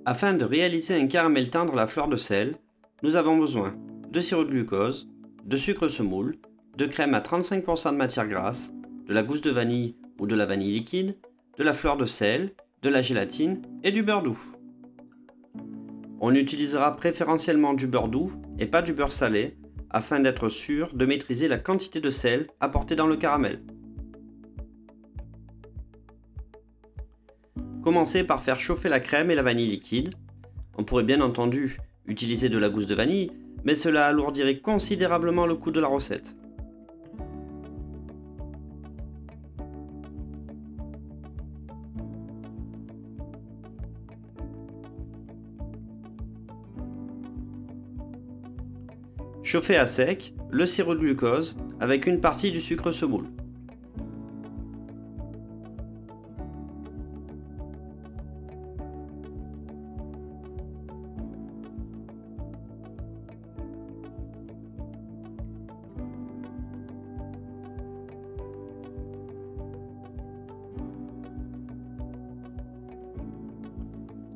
Afin de réaliser un caramel tendre à la fleur de sel, nous avons besoin de sirop de glucose, de sucre semoule, de crème à 35% de matière grasse, de la gousse de vanille ou de la vanille liquide, de la fleur de sel, de la gélatine et du beurre doux. On utilisera préférentiellement du beurre doux et pas du beurre salé afin d'être sûr de maîtriser la quantité de sel apportée dans le caramel. Commencez par faire chauffer la crème et la vanille liquide. On pourrait bien entendu utiliser de la gousse de vanille, mais cela alourdirait considérablement le coût de la recette. Chauffez à sec le sirop de glucose avec une partie du sucre semoule.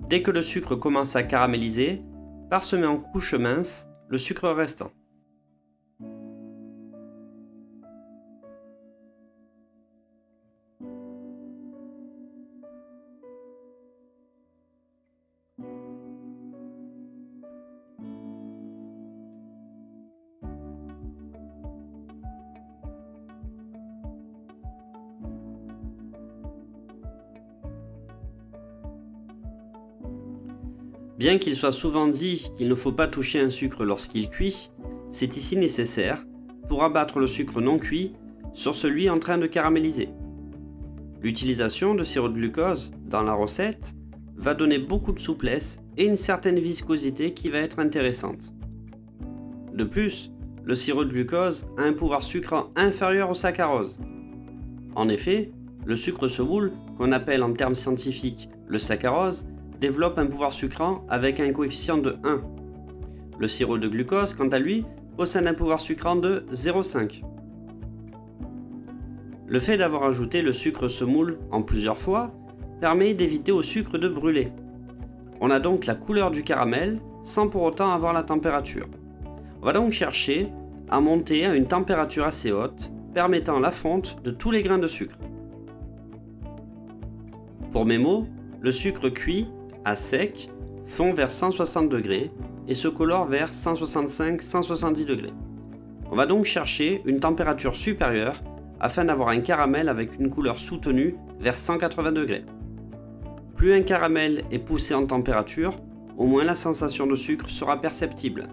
Dès que le sucre commence à caraméliser, parsemez en couches minces le sucre restant. Bien qu'il soit souvent dit qu'il ne faut pas toucher un sucre lorsqu'il cuit, c'est ici nécessaire pour abattre le sucre non cuit sur celui en train de caraméliser. L'utilisation de sirop de glucose dans la recette va donner beaucoup de souplesse et une certaine viscosité qui va être intéressante. De plus, le sirop de glucose a un pouvoir sucrant inférieur au saccharose. En effet, le sucre semoule, qu'on appelle en termes scientifiques le saccharose, développe un pouvoir sucrant avec un coefficient de 1. Le sirop de glucose, quant à lui, possède un pouvoir sucrant de 0,5. Le fait d'avoir ajouté le sucre semoule en plusieurs fois permet d'éviter au sucre de brûler. On a donc la couleur du caramel sans pour autant avoir la température. On va donc chercher à monter à une température assez haute, permettant la fonte de tous les grains de sucre. Pour mes mots, le sucre cuit à sec fond vers 160 degrés et se colore vers 165-170 degrés. On va donc chercher une température supérieure afin d'avoir un caramel avec une couleur soutenue vers 180 degrés. Plus un caramel est poussé en température, au moins la sensation de sucre sera perceptible.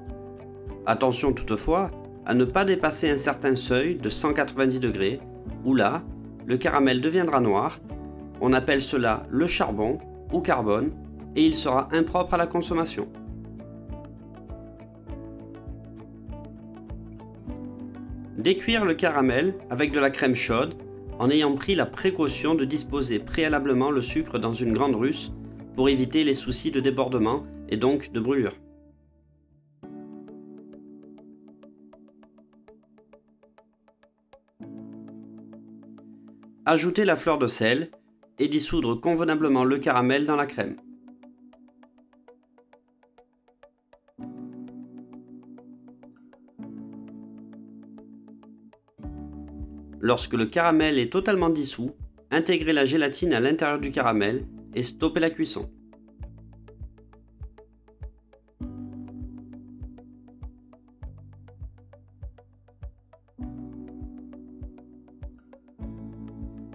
Attention toutefois à ne pas dépasser un certain seuil de 190 degrés, où là, le caramel deviendra noir. On appelle cela le charbon ou carbone, et il sera impropre à la consommation. Décuire le caramel avec de la crème chaude en ayant pris la précaution de disposer préalablement le sucre dans une grande russe pour éviter les soucis de débordement et donc de brûlure. Ajoutez la fleur de sel et dissoudre convenablement le caramel dans la crème. Lorsque le caramel est totalement dissous, intégrez la gélatine à l'intérieur du caramel et stoppez la cuisson.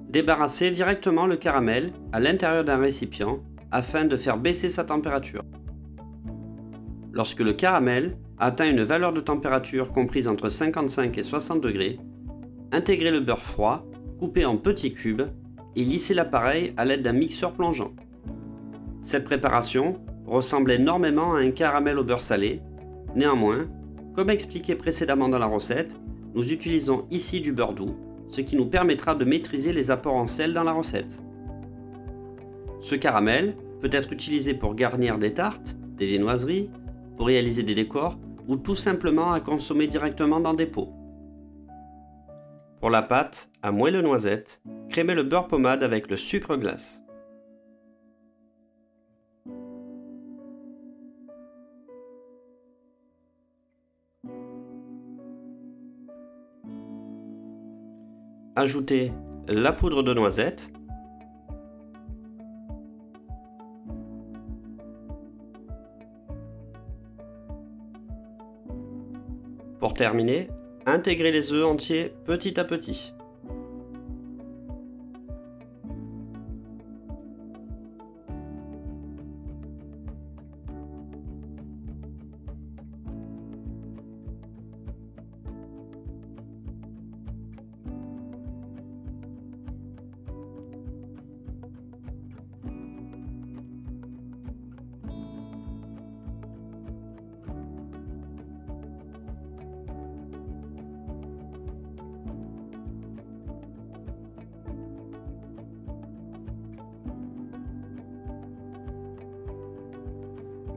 Débarrassez directement le caramel à l'intérieur d'un récipient afin de faire baisser sa température. Lorsque le caramel atteint une valeur de température comprise entre 55 et 60 degrés, intégrez le beurre froid, coupé en petits cubes, et lissez l'appareil à l'aide d'un mixeur plongeant. Cette préparation ressemble énormément à un caramel au beurre salé. Néanmoins, comme expliqué précédemment dans la recette, nous utilisons ici du beurre doux, ce qui nous permettra de maîtriser les apports en sel dans la recette. Ce caramel peut être utilisé pour garnir des tartes, des viennoiseries, pour réaliser des décors ou tout simplement à consommer directement dans des pots. Pour la pâte à moelle noisette, crémez le beurre pommade avec le sucre glace. ajouter la poudre de noisette, pour terminer, intégrer les œufs entiers petit à petit.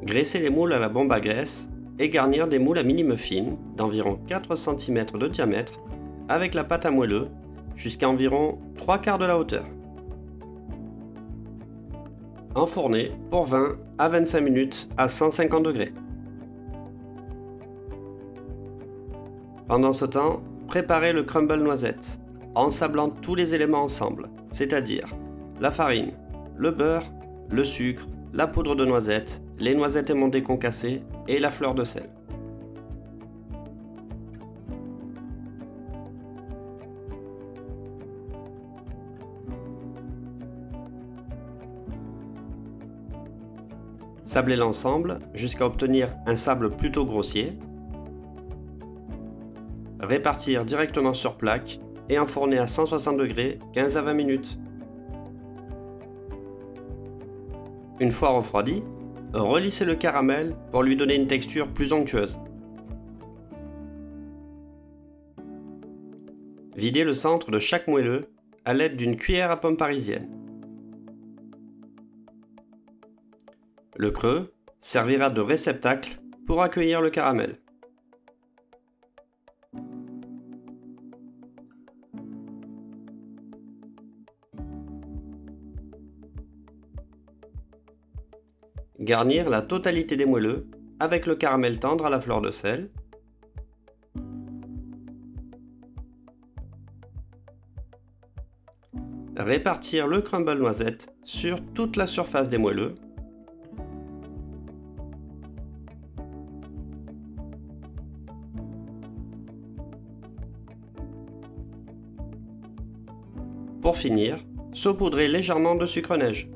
Graisser les moules à la bombe à graisse et garnir des moules à mini muffins d'environ 4 cm de diamètre avec la pâte à moelleux jusqu'à environ 3/4 de la hauteur. Enfourner pour 20 à 25 minutes à 150 degrés. Pendant ce temps, préparez le crumble noisette en sablant tous les éléments ensemble, c'est-à-dire la farine, le beurre, le sucre, la poudre de noisette, les noisettes émondées concassées et la fleur de sel. Sablez l'ensemble jusqu'à obtenir un sable plutôt grossier. Répartir directement sur plaque et enfourner à 160 degrés 15 à 20 minutes. Une fois refroidi, relissez le caramel pour lui donner une texture plus onctueuse. Videz le centre de chaque moelleux à l'aide d'une cuillère à pomme parisienne. Le creux servira de réceptacle pour accueillir le caramel. Garnir la totalité des moelleux avec le caramel tendre à la fleur de sel. Répartir le crumble noisette sur toute la surface des moelleux. Pour finir, saupoudrer légèrement de sucre neige.